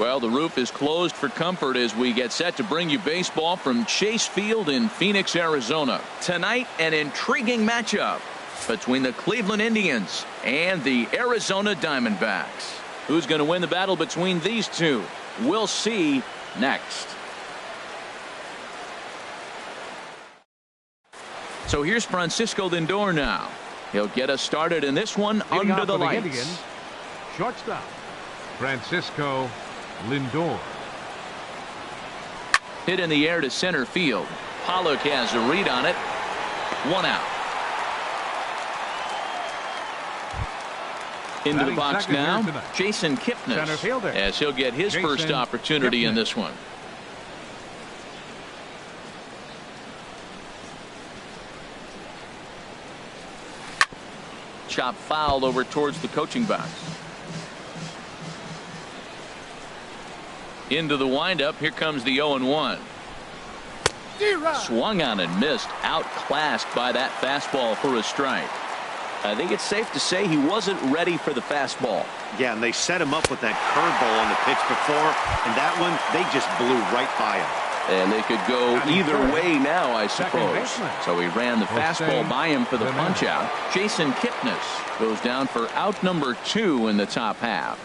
Well, the roof is closed for comfort as we get set to bring you baseball from Chase Field in Phoenix, Arizona. Tonight, an intriguing matchup between the Cleveland Indians and the Arizona Diamondbacks. Who's going to win the battle between these two? We'll see next. So here's Francisco Lindor now. He'll get us started in this one under the lights. Indians, shortstop, Francisco Lindor. Hit in the air to center field. Pollock has a read on it. 1 out. Into the box now, Jason Kipnis, as he'll get his first opportunity in this one. Chop foul over towards the coaching box. Into the windup. Here comes the 0-1. Swung on and missed. Outclassed by that fastball for a strike. I think it's safe to say he wasn't ready for the fastball. Yeah, and they set him up with that curveball on the pitch before, and that one, they just blew right by him. And they could go either way now, I suppose. So he ran the fastball by him for the punch out. Jason Kipnis goes down for out number 2 in the top half.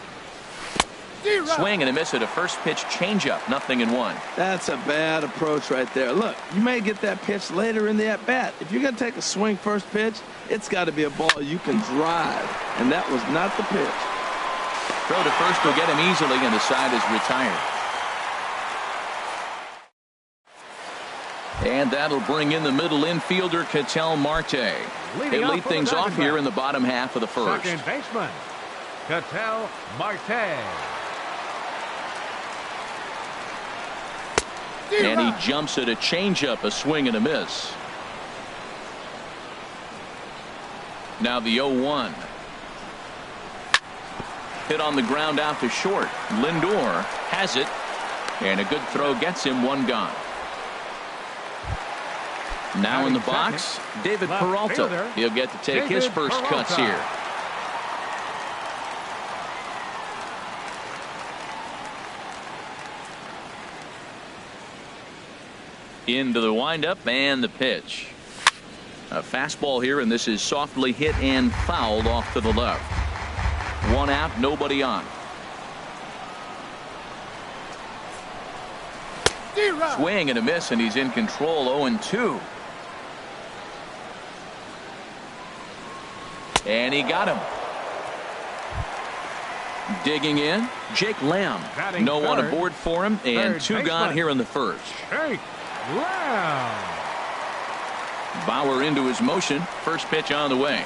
Swing and a miss at a first pitch changeup. 0-1. That's a bad approach right there. Look, you may get that pitch later in the at-bat. If you're going to take a swing first pitch, it's got to be a ball you can drive. And that was not the pitch. Throw to first will get him easily, and the side is retired. And that'll bring in the middle infielder, Ketel Marte. They lead things off here in the bottom half of the first. Second baseman, Ketel Marte. And he jumps at a changeup, a swing and a miss. Now the 0-1. Hit on the ground out to short. Lindor has it. And a good throw gets him 1 gone. Now in the box, David Peralta. He'll get to take his first cuts here. Into the windup and the pitch. A fastball here, and this is softly hit and fouled off to the left. 1 out, nobody on. Swing and a miss, and he's in control. 0-2. And he got him. Digging in, Jake Lamb. No one aboard for him, and 2 gone here in the first. Bauer into his motion. First pitch on the way.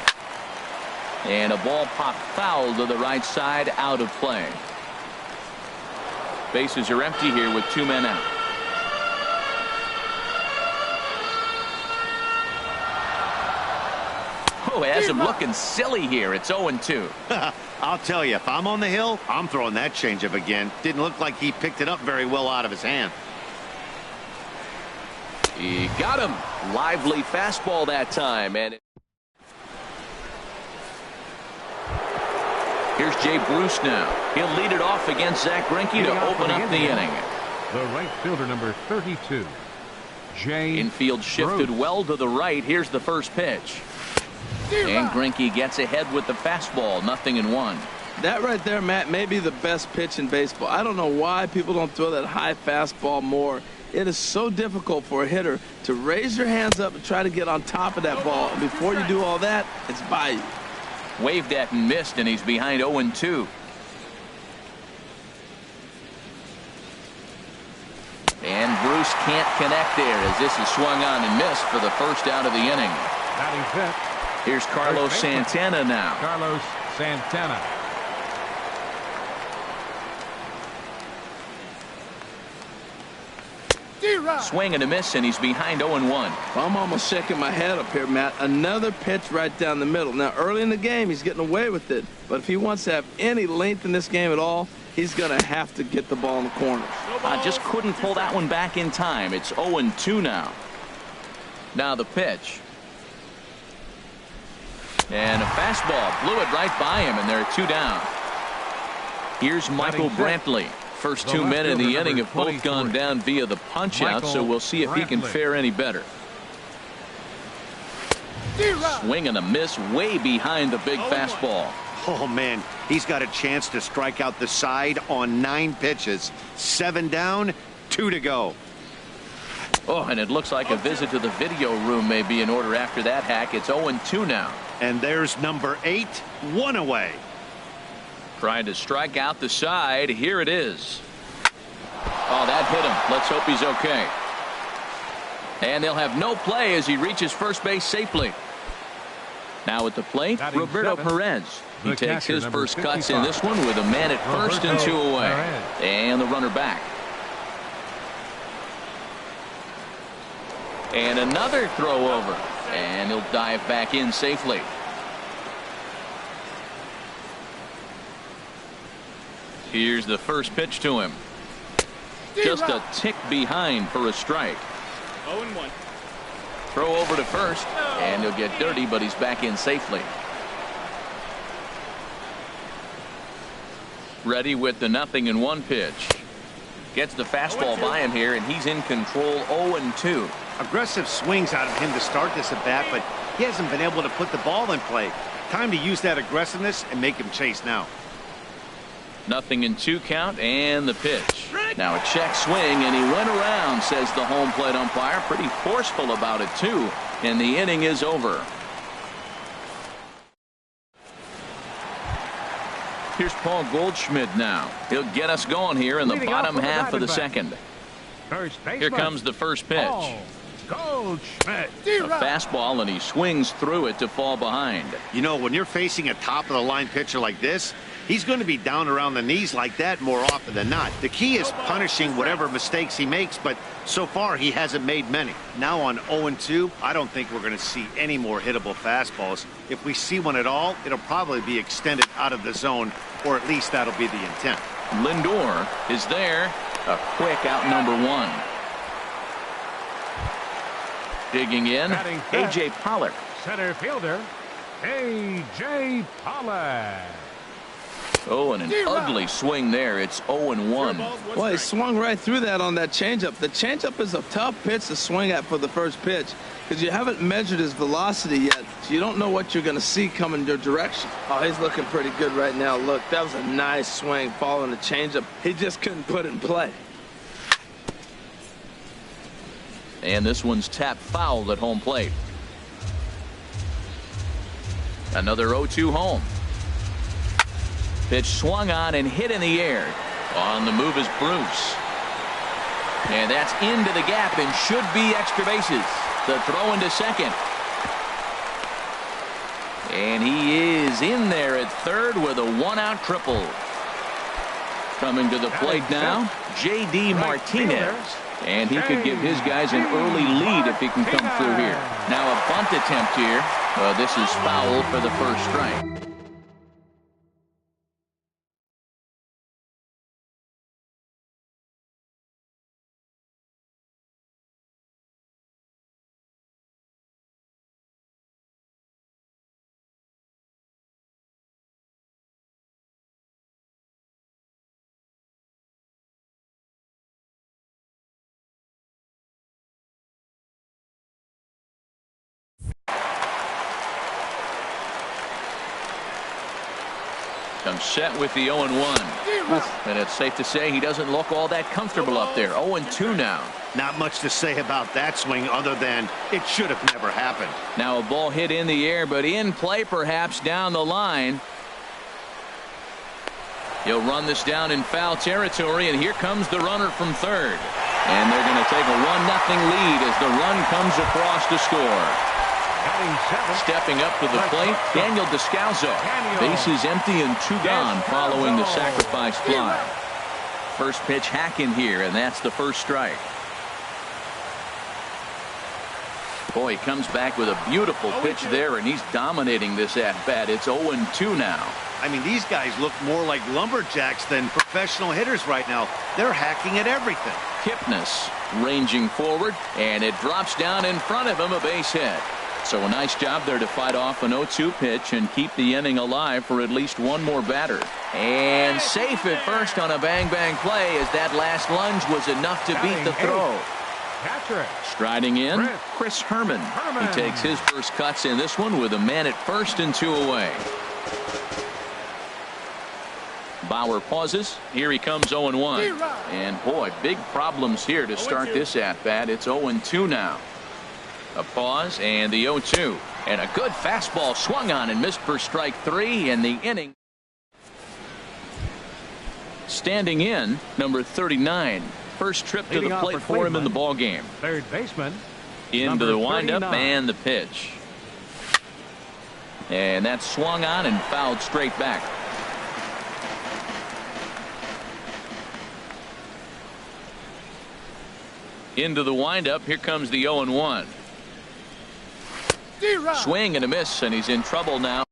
And a ball popped foul to the right side, out of play. Bases are empty here with 2 men out. Oh, has him looking silly here. It's 0-2. I'll tell you, if I'm on the hill, I'm throwing that changeup again. Didn't look like he picked it up very well out of his hand. He got him. Lively fastball that time. And here's Jay Bruce now. He'll lead it off against Zach Greinke to open up the inning. The right fielder, number 32, Jay Infield shifted well to the right. Here's the first pitch. And Greinke gets ahead with the fastball. 0-1. That right there, Matt, may be the best pitch in baseball. I don't know why people don't throw that high fastball more. It is so difficult for a hitter to raise your hands up and try to get on top of that ball. And before you do all that, it's by you. Waved at and missed, and he's behind 0-2. And Bruce can't connect there as this is swung on and missed for the first out of the inning. Here's Carlos Santana now. Carlos Santana. Swing and a miss, and he's behind 0-1. I'm almost shaking my head up here, Matt. Another pitch right down the middle. Now, early in the game, he's getting away with it. But if he wants to have any length in this game at all, he's going to have to get the ball in the corners. Just couldn't pull that one back in time. It's 0-2 now. Now the pitch. And a fastball blew it right by him, and there are 2 down. Here's Michael Brantley. First 2 men in the inning have both gone down via the punch-out, so we'll see if he can fare any better. Swing and a miss way behind the big fastball. Oh, man, he's got a chance to strike out the side on 9 pitches. 7 down, 2 to go. Oh, and it looks like a visit to the video room may be in order after that hack. It's 0-2 now. And there's number 8, 1 away. Trying to strike out the side. Here it is. Oh, that hit him. Let's hope he's okay. And they'll have no play as he reaches first base safely. Now at the plate, Roberto Perez. He takes his first cuts in this one with a man at first and 2 away. And the runner back. And another throw over. And he'll dive back in safely. Here's the first pitch to him. Just a tick behind for a strike. 0-1. Throw over to first, and he'll get dirty, but he's back in safely. Ready with the 0-1 pitch. Gets the fastball by him here, and he's in control. 0-2. Aggressive swings out of him to start this at bat, but he hasn't been able to put the ball in play. Time to use that aggressiveness and make him chase now. 0-2 count, and the pitch. Now a check swing, and he went around, says the home plate umpire. Pretty forceful about it, too. And the inning is over. Here's Paul Goldschmidt now. He'll get us going here in the bottom half of the second. Here comes the first pitch. Goldschmidt. A fastball, and he swings through it to fall behind. You know, when you're facing a top-of-the-line pitcher like this, he's going to be down around the knees like that more often than not. The key is punishing whatever mistakes he makes, but so far he hasn't made many. Now on 0-2, I don't think we're going to see any more hittable fastballs. If we see one at all, it'll probably be extended out of the zone, or at least that'll be the intent. Lindor is there. A quick out number 1. Digging in, A.J. Pollock. Center fielder, A.J. Pollock. Oh, and an ugly swing there. It's 0-1. Well, he swung right through that on that changeup. The changeup is a tough pitch to swing at for the first pitch because you haven't measured his velocity yet, so you don't know what you're going to see coming your direction. Oh, he's looking pretty good right now. Look, that was a nice swing following the changeup. He just couldn't put it in play. And this one's tapped foul at home plate. Another 0-2 home. Pitch swung on and hit in the air. On the move is Bruce. And that's into the gap and should be extra bases. The throw into second. And he is in there at third with a 1-out triple. Coming to the plate now, J.D. Martinez. And he could give his guys an early lead if he can come through here. Now a bunt attempt here. This is foul for the first strike. Comes set with the 0-1. And it's safe to say he doesn't look all that comfortable up there. 0-2 now. Not much to say about that swing other than it should have never happened. Now a ball hit in the air, but in play perhaps down the line. He'll run this down in foul territory, and here comes the runner from third. And they're going to take a 1-0 lead as the run comes across to score. Stepping up to the plate, Daniel Descalzo. Bases empty and 2 gone following the sacrifice fly. First pitch hack in here, and that's the first strike. Boy, he comes back with a beautiful pitch there, and he's dominating this at-bat. It's 0-2 now. I mean, these guys look more like lumberjacks than professional hitters right now. They're hacking at everything. Kipnis ranging forward, and it drops down in front of him, a base hit. So a nice job there to fight off an 0-2 pitch and keep the inning alive for at least one more batter. And safe at first on a bang-bang play as that last lunge was enough to beat the throw. Striding in, Chris Herman. He takes his first cuts in this one with a man at first and 2 away. Bauer pauses. Here he comes 0-1. And boy, big problems here to start this at-bat. It's 0-2 now. A pause and the 0-2. And a good fastball swung on and missed for strike 3 in the inning. Standing in, number 39. First trip to the plate for him in the ball game. Third baseman. Into the windup and the pitch. And that swung on and fouled straight back. Into the windup. Here comes the 0-1. Swing and a miss, and he's in trouble now.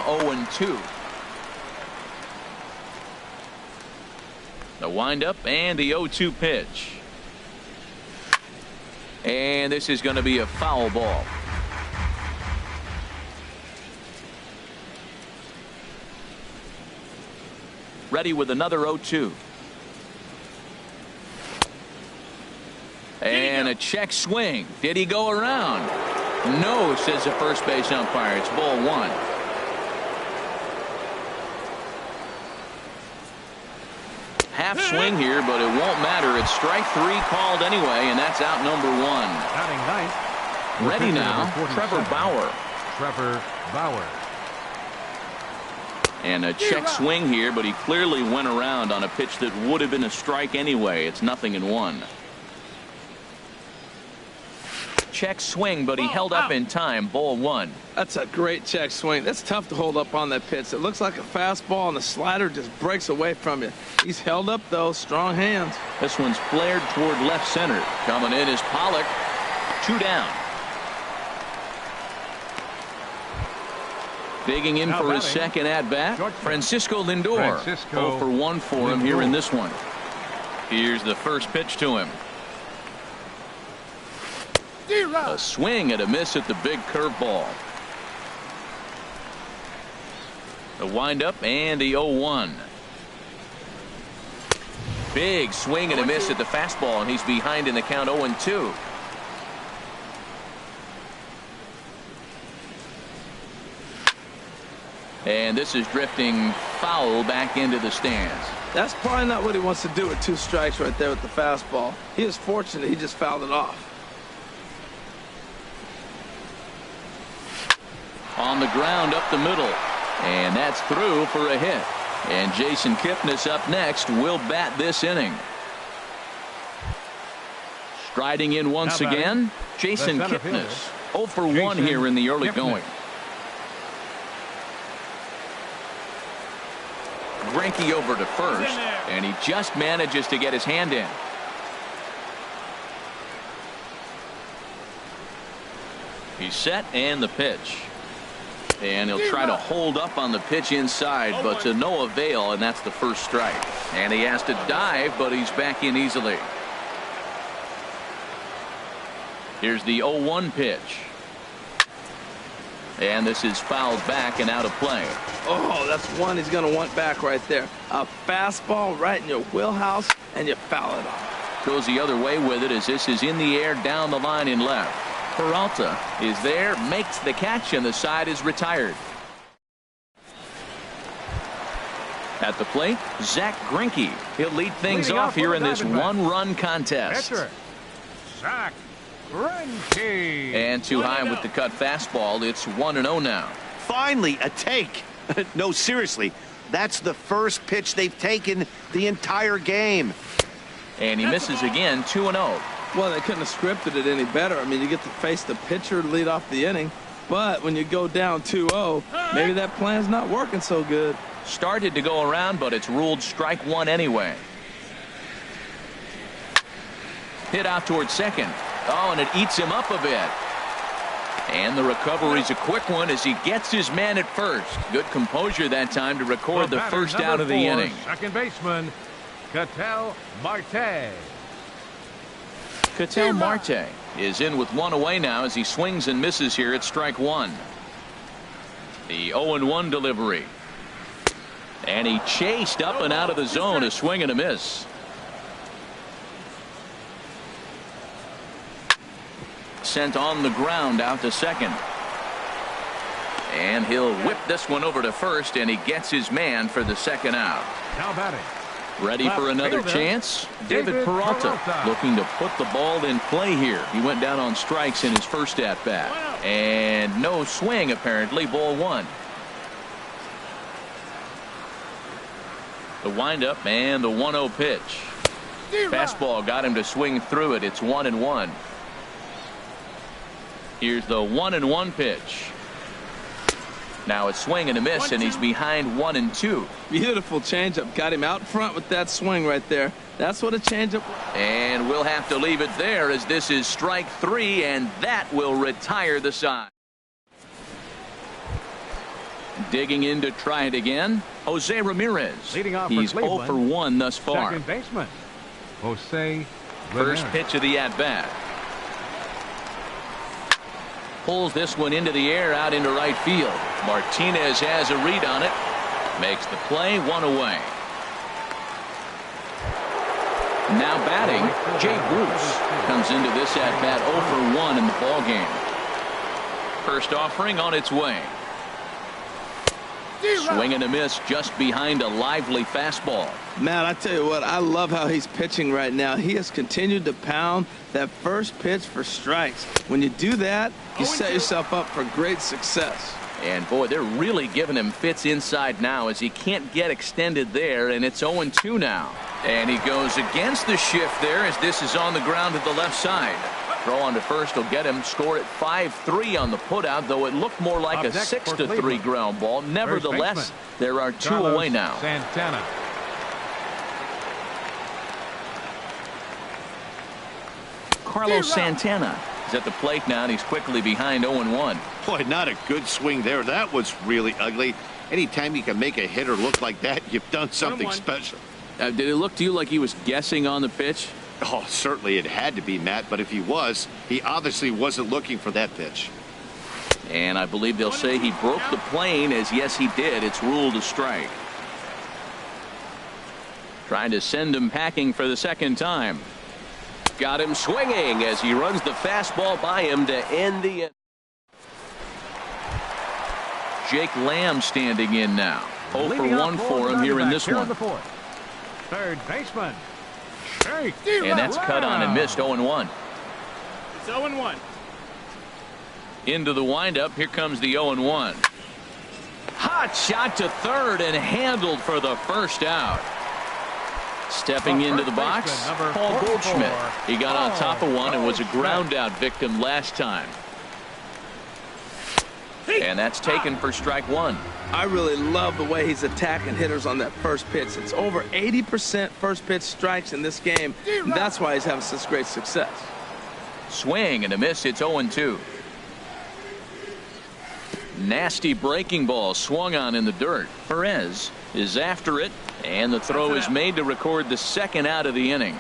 And 2. The windup and the 0-2 pitch. And this is going to be a foul ball. Ready with another 0-2. And a check swing. Did he go around? No, says the first base umpire. It's ball 1. Half swing here, but it won't matter. It's strike 3 called anyway, and that's out number 1. Batting ninth. Ready now, Trevor Bauer. Trevor Bauer. And a check swing here, but he clearly went around on a pitch that would have been a strike anyway. It's 0-1. Check swing, but he held up in time. Ball 1. That's a great check swing. That's tough to hold up on that pitch. It looks like a fastball, and the slider just breaks away from you. He's held up, though. Strong hands. This one's flared toward left center. Coming in is Pollock. 2 down. Digging in for his second at-bat, Francisco Lindor. 0 for 1 for him here in this one. Here's the first pitch to him. A swing and a miss at the big curveball. The windup and the 0-1. Big swing and a miss at the fastball, and he's behind in the count 0-2. And this is drifting foul back into the stands. That's probably not what he wants to do with 2 strikes right there with the fastball. He is fortunate he just fouled it off. On the ground up the middle, and that's through for a hit. And Jason Kipnis up next will bat this inning. Striding in once again, Jason Kipnis. 0 for 1 here in the early going. Greinke over to first, and he just manages to get his hand in. He's set, and the pitch. And he'll try to hold up on the pitch inside, but to no avail, and that's the first strike. And he has to dive, but he's back in easily. Here's the 0-1 pitch. And this is fouled back and out of play. Oh, that's one he's going to want back right there. A fastball right in your wheelhouse, and you foul it off. Goes the other way with it as this is in the air down the line in left. Peralta is there, makes the catch, and the side is retired. At the plate, Zack Greinke. He'll lead things off here in this one-run contest. Pitcher, Zack Greinke. And too high with the cut fastball. It's 1-0 now. Finally, a take. No, seriously, that's the first pitch they've taken the entire game. And he misses again, 2-0. Well, they couldn't have scripted it any better. I mean, you get to face the pitcher to lead off the inning. But when you go down 2-0, maybe that plan's not working so good. Started to go around, but it's ruled strike one anyway. Hit out towards second. Oh, and it eats him up a bit. And the recovery's a quick one as he gets his man at first. Good composure that time to record the first out of the inning. Second baseman, Ketel Marte. Ketel Marte is in with one away now as he swings and misses here at strike one. The 0-1 delivery. And he chased up and out of the zone, a swing and a miss. Sent on the ground out to second. And he'll whip this one over to first, and he gets his man for the second out. Now batting. Ready for another chance? David Peralta looking to put the ball in play here. He went down on strikes in his first at-bat. And no swing, apparently. Ball one. The windup and the 1-0 pitch. Fastball got him to swing through it. It's 1-1. Here's the 1-1 pitch. Now a swing and a miss, and he's behind 1-2. Beautiful changeup. Got him out front with that swing right there. That's what a changeup. And we'll have to leave it there as this is strike three, and that will retire the side. Digging in to try it again, Jose Ramirez. Leading off for He's 0 for 1 thus far. Second baseman, Jose First Ramirez. pitch of the at-bat. Pulls this one into the air out into right field. Martinez has a read on it. Makes the play, one away. Now batting, Jay Bruce comes into this at-bat 0 for 1 in the ballgame. First offering on its way. Swing and a miss just behind a lively fastball. Man, I tell you what, I love how he's pitching right now. He has continued to pound that first pitch for strikes. When you do that, you set yourself up for great success. And boy, they're really giving him fits inside now as he can't get extended there, and it's 0-2 now. And he goes against the shift there as this is on the ground to the left side. Throw on to first will get him. Score at 5-3 on the putout, though it looked more like a 6-3 ground ball. Nevertheless, there are two away now. Santana. Carlos Santana is at the plate now, and he's quickly behind 0-1. Boy, not a good swing there. That was really ugly. Anytime you can make a hitter look like that, you've done something special. Did it look to you like he was guessing on the pitch? Oh, certainly it had to be, Matt, but if he was, he obviously wasn't looking for that pitch. And I believe they'll say he broke the plane, as yes, he did. It's ruled a strike. Trying to send him packing for the second time. Got him swinging as he runs the fastball by him to end the inning. Jake Lamb standing in now. 0 for 1 for him here in this one. Third baseman. And that's cut on and missed. 0-1. It's 0-1. Into the windup. Here comes the 0-1. Hot shot to third and handled for the first out. Stepping into the box, Paul Goldschmidt. He got on top of one and was a ground out victim last time. And that's taken for strike one. I really love the way he's attacking hitters on that first pitch. It's over 80% first pitch strikes in this game. And that's why he's having such great success. Swing and a miss. It's 0-2. Nasty breaking ball swung on in the dirt. Perez is after it, and the throw is made to record the second out of the inning.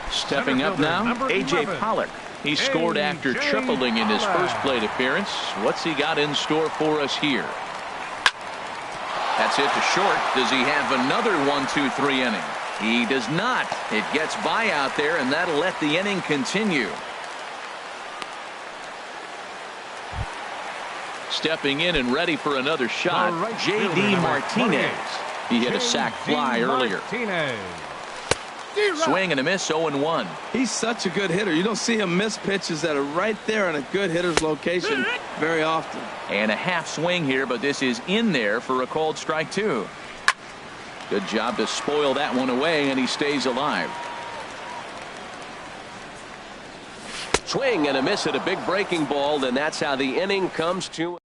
Stepping up now, A.J. Pollock. He scored after tripling in his first plate appearance. What's he got in store for us here? That's hit to short. Does he have another 1-2-3 inning? He does not. It gets by out there, and that'll let the inning continue. Stepping in and ready for another shot, J.D. Martinez. He hit a sac fly earlier. Swing and a miss, 0-1. He's such a good hitter. You don't see him miss pitches that are right there in a good hitter's location very often. And a half swing here, but this is in there for a called strike two. Good job to spoil that one away, and he stays alive. Swing and a miss at a big breaking ball, and that's how the inning comes to.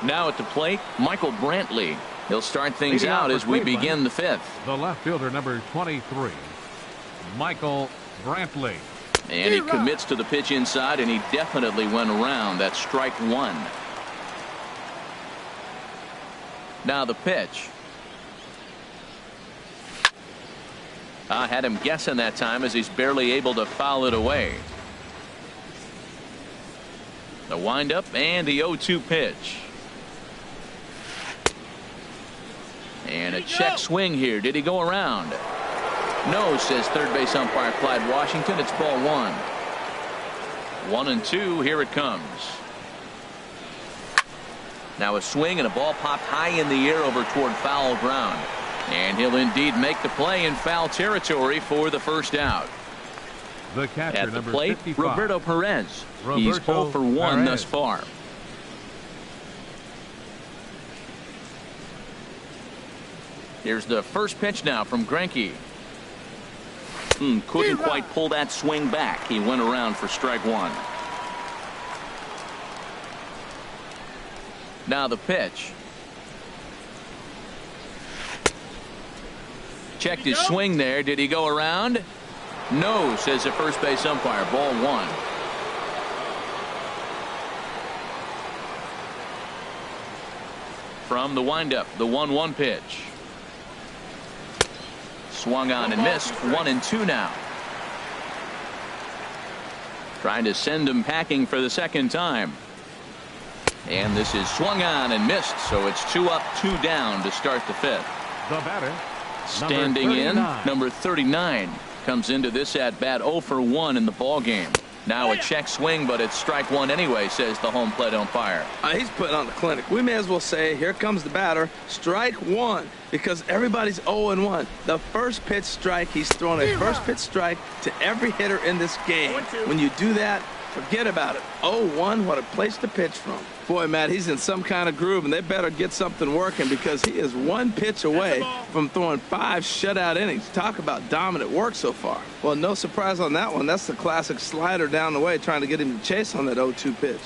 Now at the plate, Michael Brantley. He'll start things out as we begin the fifth. The left fielder, number 23, Michael Brantley. And he commits to the pitch inside, and he definitely went around. That's strike one. Now the pitch. I had him guessing that time as he's barely able to foul it away. The windup and the 0-2 pitch. And a check swing here. Did he go around? No, says third base umpire Clyde Washington. It's ball one. 1-2. Here it comes. Now a swing and a ball popped high in the air over toward foul ground. And he'll indeed make the play in foul territory for the first out. The catcher, at the number plate, 55, Roberto Perez. He's 0 for 1 thus far. Here's the first pitch now from Greinke. Couldn't quite pull that swing back. He went around for strike one. Now the pitch. Checked his swing there. Did he go around? No, says the first base umpire. Ball one. From the windup, the 1-1 pitch. Swung on and missed. 1-2 now. Trying to send him packing for the second time. And this is swung on and missed, so it's 2 up, 2 down to start the fifth. The batter, standing in, number 39, comes into this at bat 0 for 1 in the ball game. Now a check swing, but it's strike one anyway, says the home plate umpire. He's putting on the clinic. We may as well say, here comes the batter, strike one, because everybody's 0-1. The first pitch strike, he's throwing a first pitch strike to every hitter in this game. When you do that, forget about it. 0-1, what a place to pitch from. Boy, Matt, he's in some kind of groove, and they better get something working because he is 1 pitch away from throwing 5 shutout innings. Talk about dominant work so far. Well, no surprise on that one. That's the classic slider down the way, trying to get him to chase on that 0-2 pitch.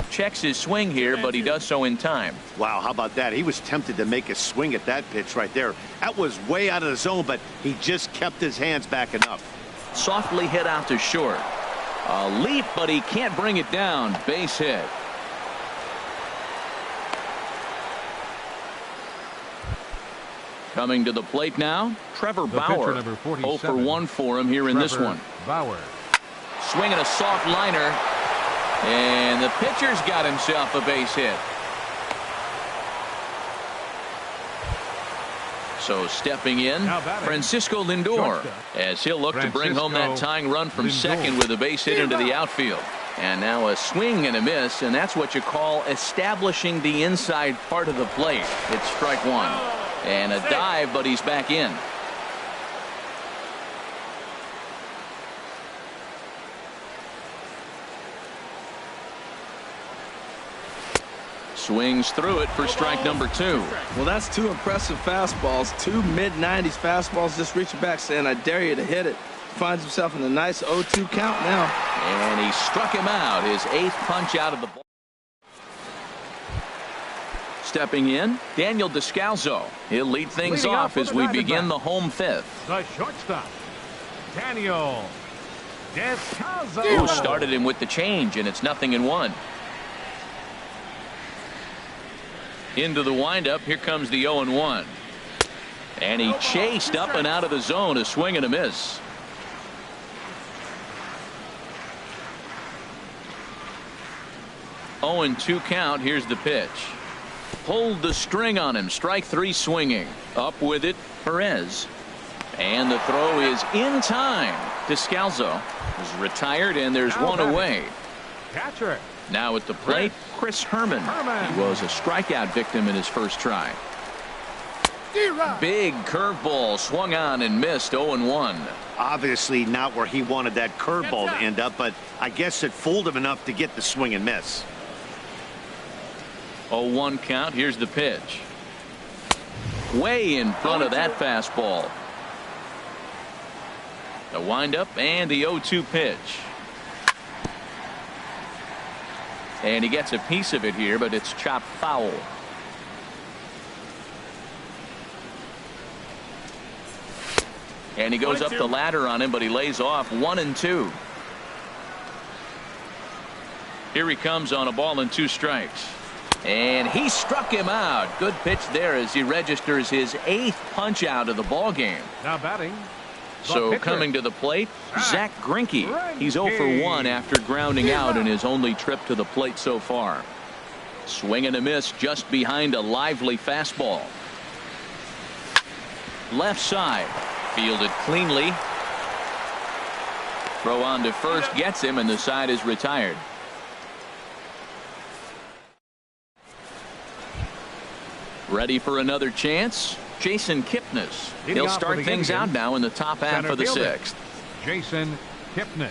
Checks his swing here, but he does so in time. Wow, how about that? He was tempted to make a swing at that pitch right there. That was way out of the zone, but he just kept his hands back enough. Softly hit out to short. A leap, but he can't bring it down. Base hit. Coming to the plate now, Trevor Bauer. 0 for 1 for him here in this one. Bauer. Swinging a soft liner. And the pitcher's got himself a base hit. So stepping in, Francisco Lindor, as he'll look to bring home that tying run from second with a base hit into the outfield. And now a swing and a miss, and that's what you call establishing the inside part of the plate. It's strike one. And a dive, but he's back in. Swings through it for strike number 2. Well, that's 2 impressive fastballs. 2 mid-90s fastballs just reaching back saying, I dare you to hit it. Finds himself in a nice 0-2 count now. And he struck him out. His 8th punch out of the ball. Stepping in, Daniel Descalzo. He'll lead things off as we begin the home 5th. The shortstop, Daniel Descalzo. Who started him with the change, and it's 0-1. Into the windup. Here comes the 0-1. And he chased up and out of the zone. A swing and a miss. Oh, 0-2 count. Here's the pitch. Pulled the string on him. Strike 3 swinging. Up with it, Perez. And the throw is in time. Descalzo is retired, and there's one away. Catcher. Now at the plate, Chris Herman. He was a strikeout victim in his first try. Big curveball swung on and missed. 0-1. Obviously not where he wanted that curveball to end up, but I guess it fooled him enough to get the swing and miss. 0-1 count. Here's the pitch. Way in front of that fastball. The windup and the 0-2 pitch. And he gets a piece of it here, but it's chopped foul. And he goes up the ladder on him, but he lays off. 1-2. Here he comes on a ball and 2 strikes. And he struck him out. Good pitch there as he registers his 8th punch out of the ball game. Now batting. So coming to the plate, Zach Greinke. He's 0 for 1 after grounding out in his only trip to the plate so far. Swing and a miss just behind a lively fastball. Left side. Fielded cleanly. Throw on to first gets him, and the side is retired. Ready for another chance? Jason Kipnis. He'll start things out now in the top half of the 6th. Jason Kipnis.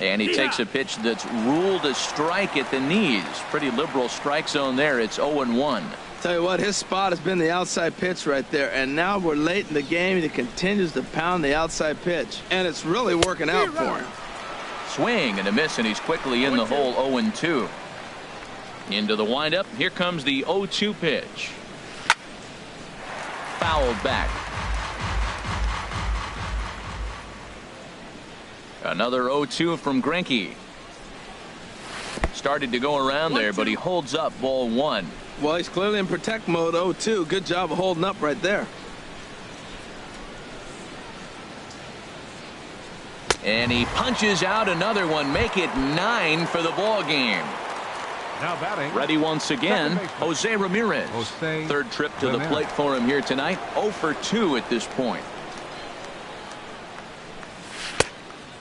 And he takes a pitch that's ruled a strike at the knees. Pretty liberal strike zone there. It's 0-1. Tell you what, his spot has been the outside pitch right there, and now we're late in the game and he continues to pound the outside pitch, and it's really working out for him. Swing and a miss, and he's quickly in the hole. 0-2. Into the windup. Here comes the 0-2 pitch. Fouled back. Another 0-2 from Greinke. Started to go around there, but he holds up. Ball 1. Well, he's clearly in protect mode. 0-2. Good job of holding up right there. And he punches out another one. Make it 9 for the ball game. Now batting. Ready once again, Jose Ramirez. Jose Third trip to the plate for him here tonight. 0 for 2 at this point.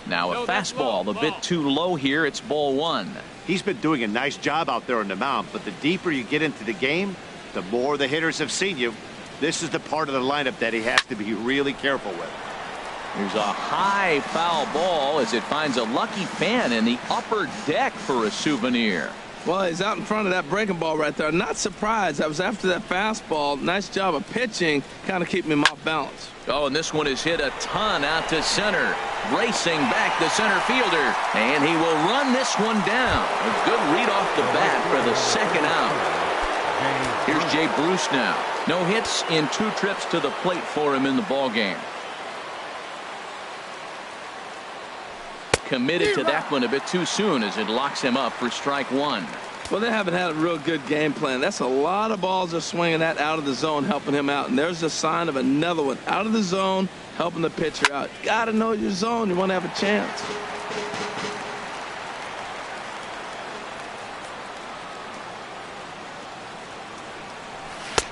Now a fastball a bit too low here. It's ball 1. He's been doing a nice job out there on the mound, but the deeper you get into the game, the more the hitters have seen you. This is the part of the lineup that he has to be really careful with. Here's a high foul ball as it finds a lucky fan in the upper deck for a souvenir. Well, he's out in front of that breaking ball right there. Not surprised. I was after that fastball. Nice job of pitching, kind of keeping him off balance. Oh, and this one is hit a ton out to center. Racing back the center fielder. And he will run this one down. A good read off the bat for the 2nd out. Here's Jay Bruce now. No hits in 2 trips to the plate for him in the ball game. Committed to that one a bit too soon as it locks him up for strike 1. Well, they haven't had a real good game plan. That's a lot of balls they're swinging at out of the zone, helping him out. And there's a sign of another one out of the zone, helping the pitcher out. You got to know your zone. You want to have a chance.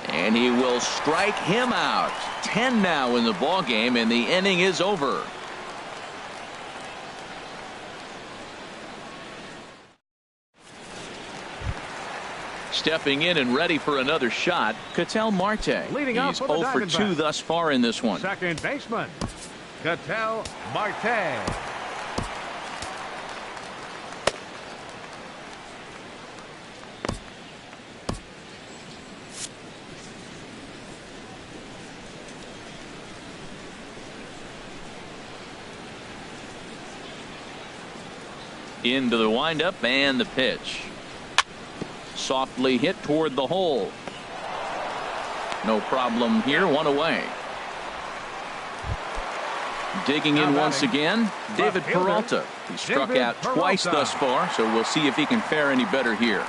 And he will strike him out. 10 now in the ball game, and the inning is over. Stepping in and ready for another shot, Ketel Marte. Leading off He's for the 0 for 2 thus far in this one. Second baseman, Ketel Marte. Into the windup and the pitch. Softly hit toward the hole. No problem here. One away. Digging in once again, David Peralta. He struck out twice thus far, so we'll see if he can fare any better here.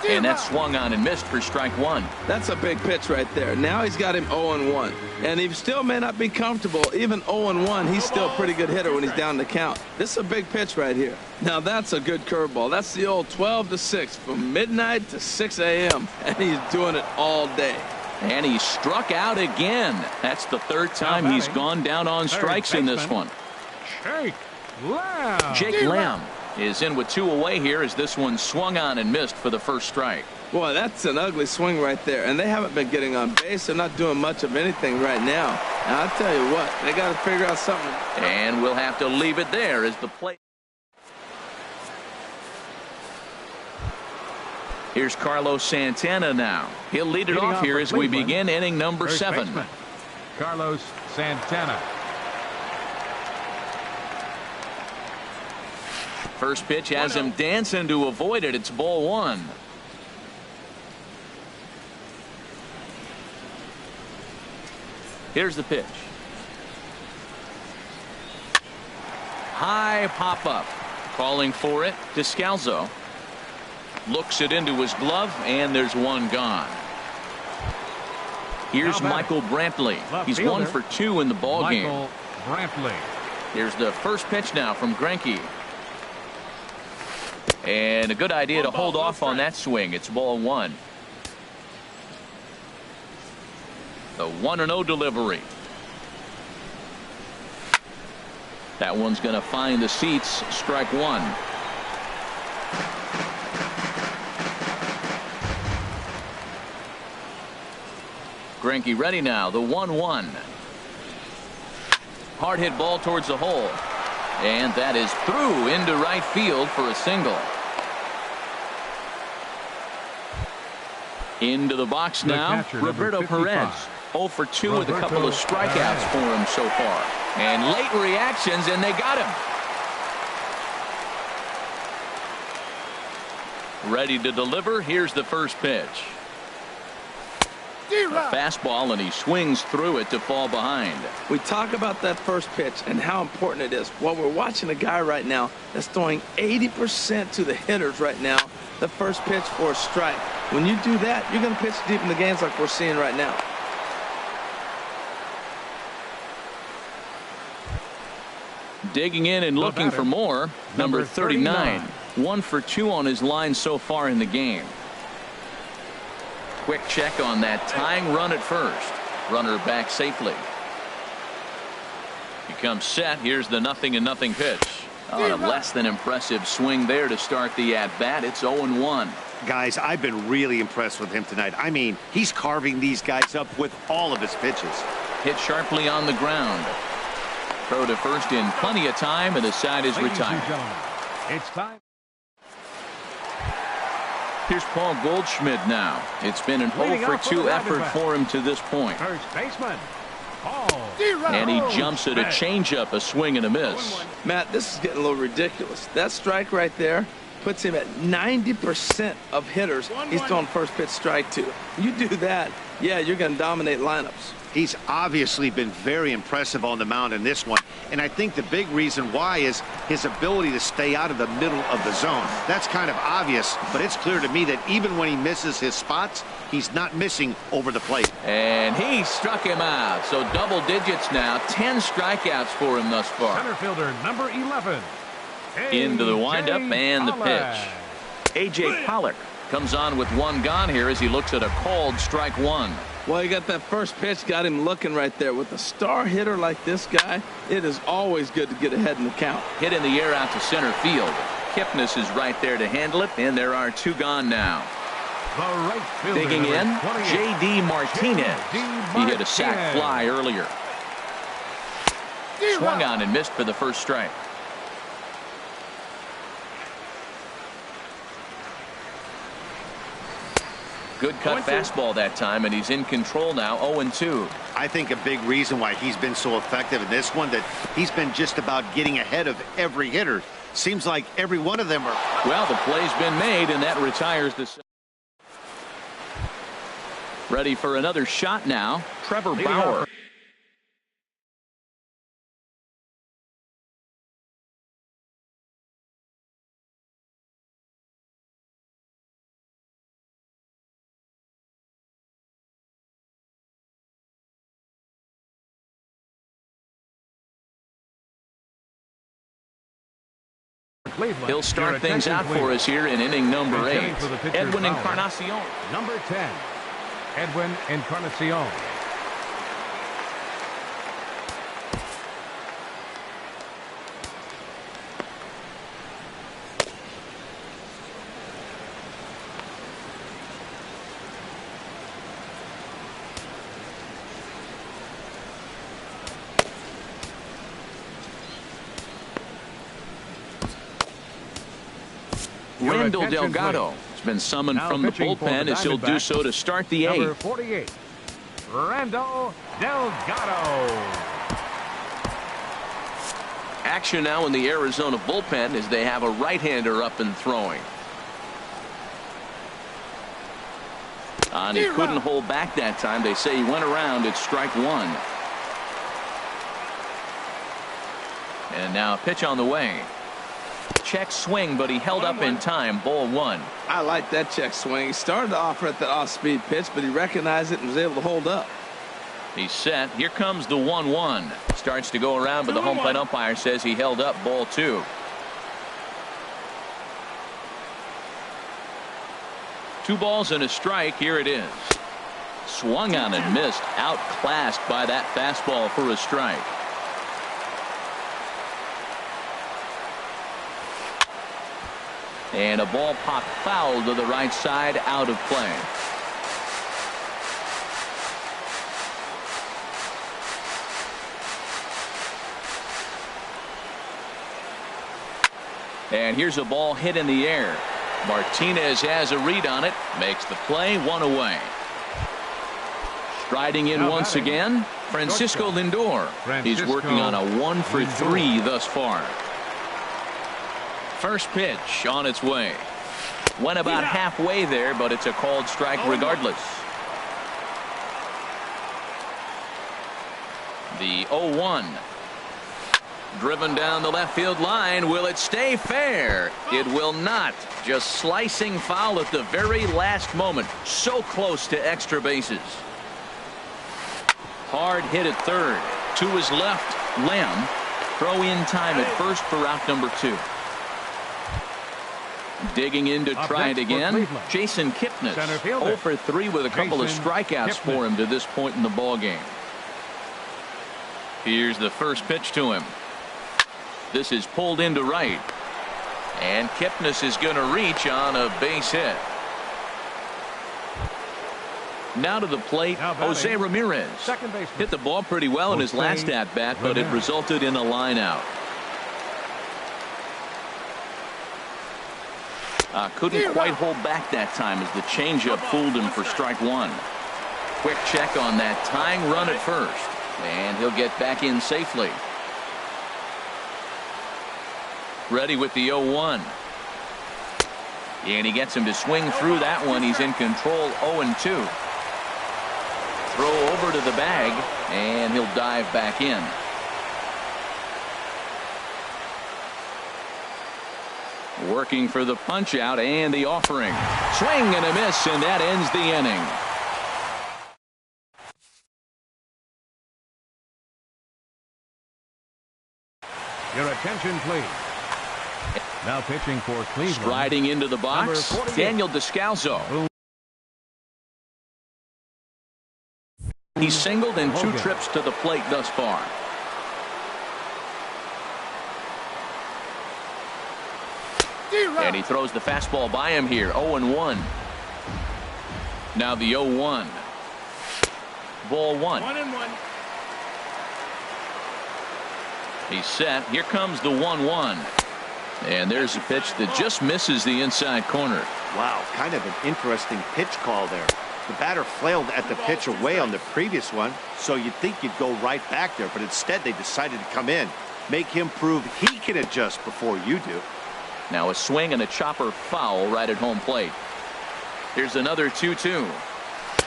And that swung on and missed for strike one. That's a big pitch right there. Now he's got him 0-1. And he still may not be comfortable. Even 0-1, he's still a pretty good hitter when he's down the count. This is a big pitch right here. Now that's a good curveball. That's the old 12-6 from midnight to 6 a.m. And he's doing it all day. And he struck out again. That's the third time he's gone down on strikes in this one. Jake Lamb is in with 2 away here as this one swung on and missed for the first strike. Boy, that's an ugly swing right there. And they haven't been getting on base. They're not doing much of anything right now. And I'll tell you what, they got to figure out something. And we'll have to leave it there as the play. Here's Carlos Santana now. He'll lead it off here as we begin inning number 7. Carlos Santana. First pitch has him dancing to avoid it. It's ball 1. Here's the pitch. High pop up. Calling for it. Descalzo looks it into his glove, and there's one gone. Here's Michael Brantley. He's 1 for 2 in the ball game. Michael Brantley. Here's the first pitch now from Greinke. And a good idea to hold off on that swing. It's ball 1. The 1-0 delivery. That one's going to find the seats. Strike 1. Greinke ready now. The 1-1. Hard hit ball towards the hole. And that is through into right field for a single. Into the box now, Roberto Perez. 0 for 2 with a couple of strikeouts for him so far. And late reactions, and they got him. Ready to deliver. Here's the first pitch. A fastball, and he swings through it to fall behind. We talk about that first pitch and how important it is. Well, we're watching a guy right now that's throwing 80% to the hitters right now. The first pitch for a strike. When you do that, you're going to pitch deep in the games like we're seeing right now. Digging in and looking for more. Number 39. 1 for 2 on his line so far in the game. Quick check on that tying run at first. Runner back safely. He comes set. Here's the 0-0 pitch. On a less than impressive swing there to start the at-bat. It's 0-1. Guys, I've been really impressed with him tonight. I mean, he's carving these guys up with all of his pitches. Hit sharply on the ground. Throw to first in plenty of time, and the side is retired. It's time. Here's Paul Goldschmidt now. It's been an 0 for 2 effort for him to this point. First baseman, Paul. And he jumps at a changeup, a swing and a miss. Matt, this is getting a little ridiculous. That strike right there puts him at 90% of hitters he's throwing first pitch strike to. You do that, yeah, you're going to dominate lineups. He's obviously been very impressive on the mound in this one. And I think the big reason why is his ability to stay out of the middle of the zone. That's kind of obvious, but it's clear to me that even when he misses his spots, he's not missing over the plate. And he struck him out. So double digits now. 10 strikeouts for him thus far. Center fielder number 11. Into the windup and the pitch. A.J. Pollock comes on with 1 gone here as he looks at a called strike 1. Well, you got that first pitch, got him looking right there. With a star hitter like this guy, it is always good to get ahead in the count. Hit in the air out to center field. Kipnis is right there to handle it, and there are 2 gone now. The right fielder, digging in, J.D. Martinez. He hit a sac fly earlier. Swung on and missed for the first strike. Good cut fastball that time, and he's in control now. 0-2. I think a big reason why he's been so effective in this one that he's been just about getting ahead of every hitter. Seems like every one of them are. Well, the play's been made, and that retires the. Ready for another shot now. Trevor Bauer. He'll start things out for us here in inning number 8. Edwin Encarnacion. Number 10, Edwin Encarnacion. Randall Delgado has been summoned from the bullpen as he'll do so to start the 8th. Number 48, Randall Delgado. Action now in the Arizona bullpen as they have a right-hander up and throwing. And he couldn't hold back that time. They say he went around. It's strike 1. And now a pitch on the way. Check swing, but he held up in time. Ball 1. I like that check swing. He started off at the off-speed pitch, but he recognized it and was able to hold up. He's set. Here comes the 1-1. Starts to go around, but the home plate umpire says he held up. Ball 2. Two balls and a strike. Here it is. Swung on and missed. Outclassed by that fastball for a strike. And a ball popped foul to the right side, out of play. And here's a ball hit in the air. Martinez has a read on it, makes the play, 1 away. Striding in once again, Francisco Lindor. He's working on a 1 for 3 thus far. First pitch on its way. Went about halfway there, but it's a called strike regardless. The 0-1. Driven down the left field line. Will it stay fair? It will not. Just slicing foul at the very last moment. So close to extra bases. Hard hit at third. To his left, Lamb. Throw in time at first for out number 2. Digging in to try it again. Jason Kipnis, 0 for 3 with a couple of strikeouts for him to this point in the ball game. Here's the first pitch to him. This is pulled into right. And Kipnis is going to reach on a base hit. Now to the plate, Jose Ramirez. Hit the ball pretty well in his last at-bat, but it resulted in a line out. Couldn't quite hold back that time as the changeup fooled him for strike 1. Quick check on that tying run at first. And he'll get back in safely. Ready with the 0-1. And he gets him to swing through that one. He's in control, 0-2. Throw over to the bag, and he'll dive back in. Working for the punch out and the offering. Swing and a miss, and that ends the inning. Your attention, please. Now pitching for Cleveland. Striding into the box, Daniel Descalso. He's singled in 2 trips to the plate thus far. And he throws the fastball by him here. 0-1. Now the 0-1. Ball 1. 1-1. He's set. Here comes the 1-1. And there's a pitch that just misses the inside corner. Wow, kind of an interesting pitch call there. The batter flailed at the pitch away on the previous one, so you'd think you'd go right back there, but instead they decided to come in. Make him prove he can adjust before you do. Now a swing and a chopper foul right at home plate. Here's another 2-2.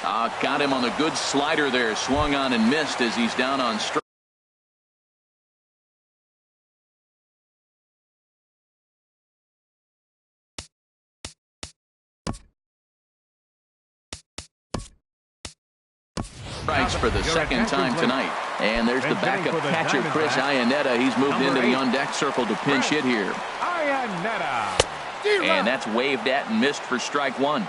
Got him on the good slider there. Swung on and missed as he's down on strike. Strikes for the second time tonight. And there's the backup catcher, Chris Iannetta. He's moved into the on-deck circle to pinch hit here. And that's waved at and missed for strike one.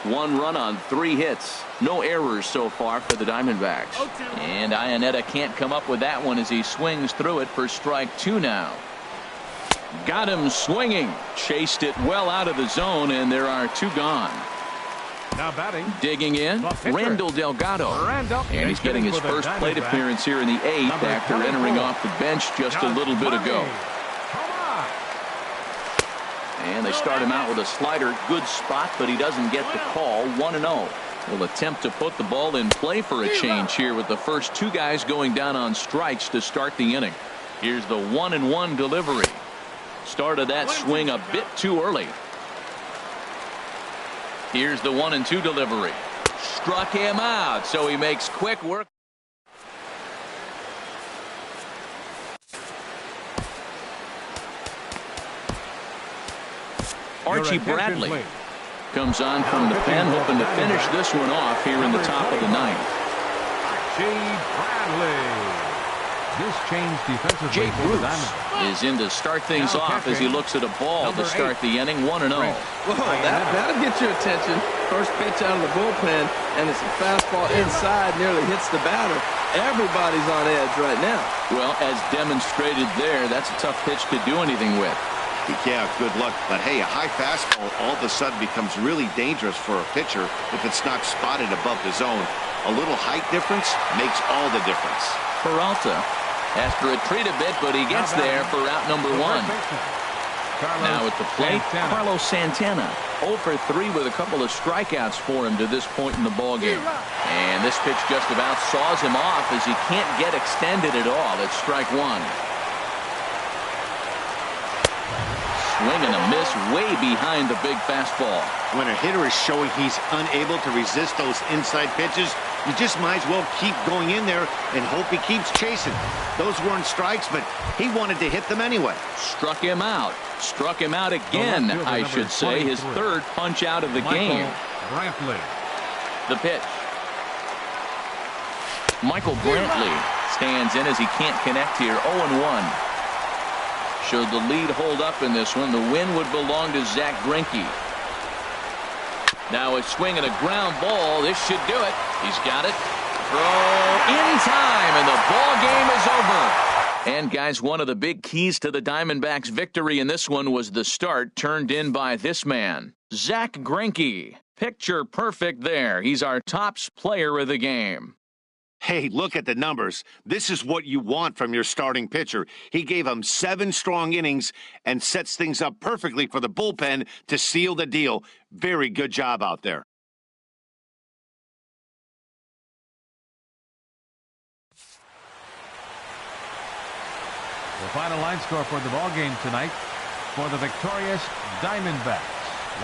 1 run on 3 hits. No errors so far for the Diamondbacks. And Iannetta can't come up with that one as he swings through it for strike 2 now. Got him swinging. Chased it well out of the zone, and there are 2 gone. Now batting. Digging in, Randall Delgado. And he's getting his first plate appearance here in the 8th after entering off the bench just a little bit ago. And they start him out with a slider. Good spot, but he doesn't get the call. 1-0. Will attempt to put the ball in play for a change here with the first 2 guys going down on strikes to start the inning. Here's the 1-1 delivery. Started that swing a bit too early. Here's the 1-2 delivery. Struck him out, so he makes quick work. Archie Bradley comes on from the pen, hoping to finish this one off here in the top of the 9th. Archie Bradley. This change defensively. Jay Bruce is in to start things off as he looks at a ball to start the inning. 1-0. Whoa, that'll get your attention. First pitch out of the bullpen, and it's a fastball inside, nearly hits the batter. Everybody's on edge right now. Well, as demonstrated there, that's a tough pitch to do anything with. Yeah, good luck. But hey, a high fastball all of a sudden becomes really dangerous for a pitcher if it's not spotted above the zone. A little height difference makes all the difference. Peralta has to retreat a bit, but he gets there for out number 1. Now at the plate, Carlos Santana. 0 for 3 with a couple of strikeouts for him to this point in the ballgame. And this pitch just about saws him off as he can't get extended at all. It's strike 1. Swing and a miss way behind the big fastball. When a hitter is showing he's unable to resist those inside pitches, you just might as well keep going in there and hope he keeps chasing. Those weren't strikes, but he wanted to hit them anyway. Struck him out. Struck him out again, I should say. His 3rd punch out of the game. The pitch. Michael Brantley stands in as he can't connect here. 0-1. Should the lead hold up in this one, the win would belong to Zach Greinke. Now a swing and a ground ball. This should do it. He's got it. Throw in time, and the ball game is over. And guys, one of the big keys to the Diamondbacks' victory in this one was the start turned in by this man, Zach Greinke. Picture perfect there. He's our top player of the game. Hey, look at the numbers. This is what you want from your starting pitcher. He gave him 7 strong innings and sets things up perfectly for the bullpen to seal the deal. Very good job out there. The final line score for the ball game tonight for the victorious Diamondbacks.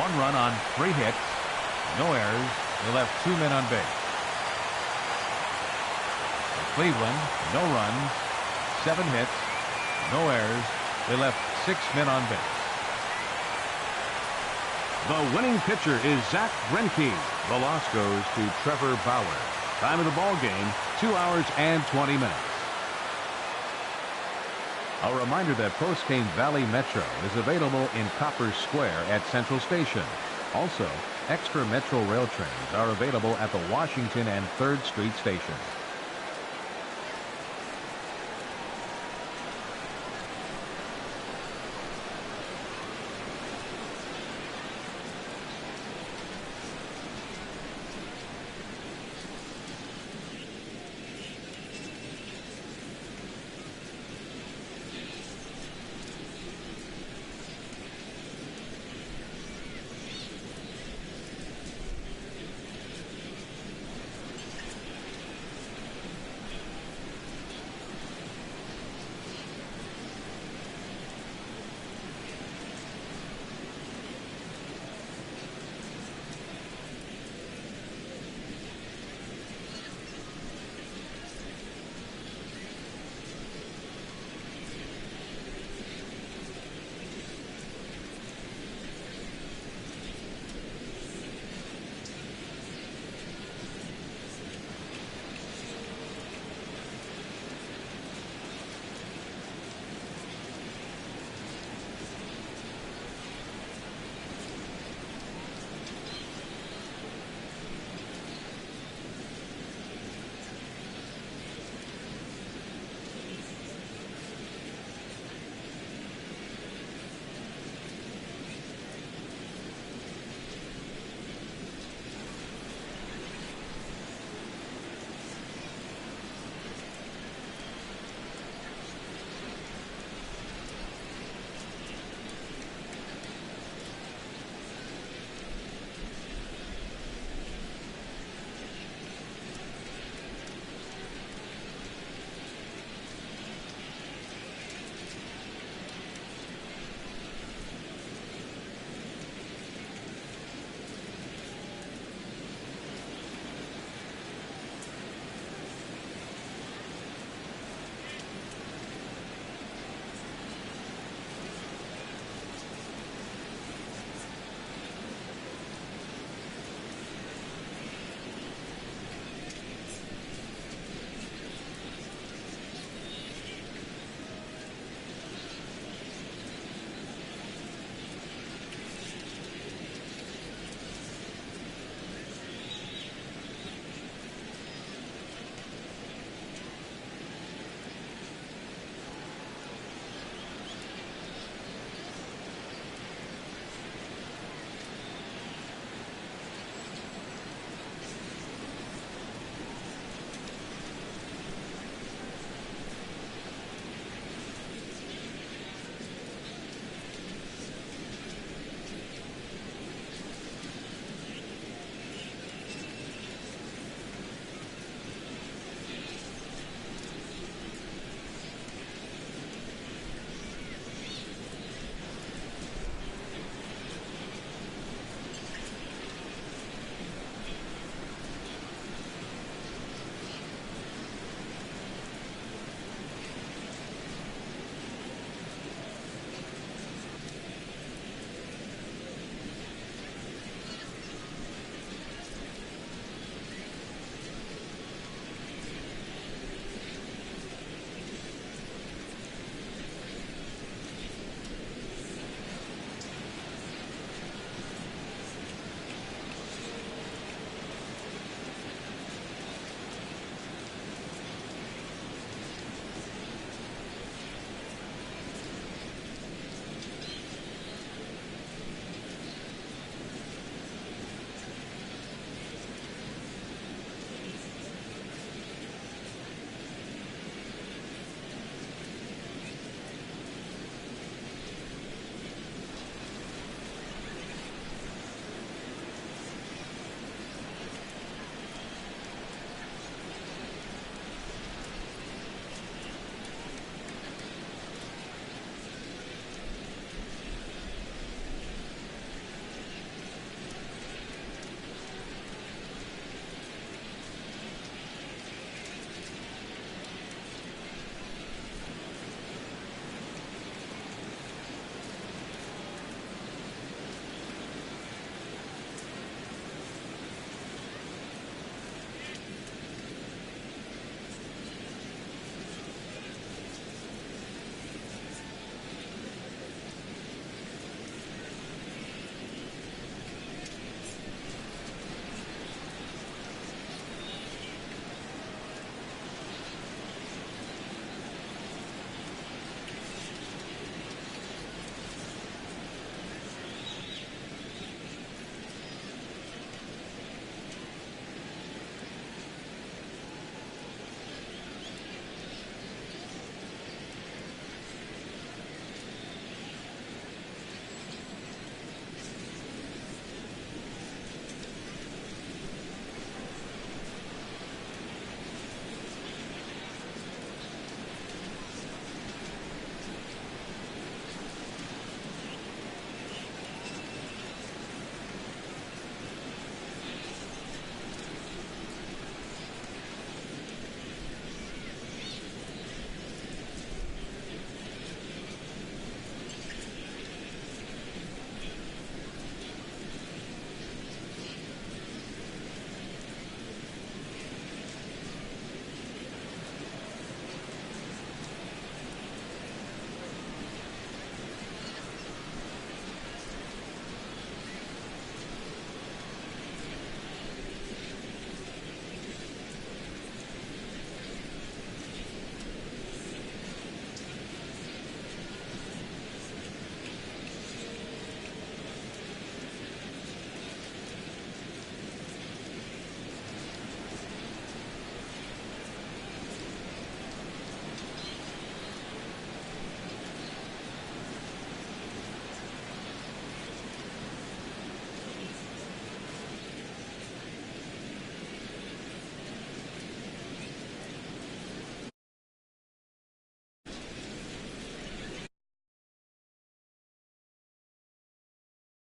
1 run on 3 hits. No errors. They left 2 men on base. Cleveland, no runs, 7 hits, no errors. They left 6 men on base. The winning pitcher is Zach Greinke. The loss goes to Trevor Bauer. Time of the ball game, 2 hours and 20 minutes. A reminder that Postgame Valley Metro is available in Copper Square at Central Station. Also, extra Metro rail trains are available at the Washington and 3rd Street stations.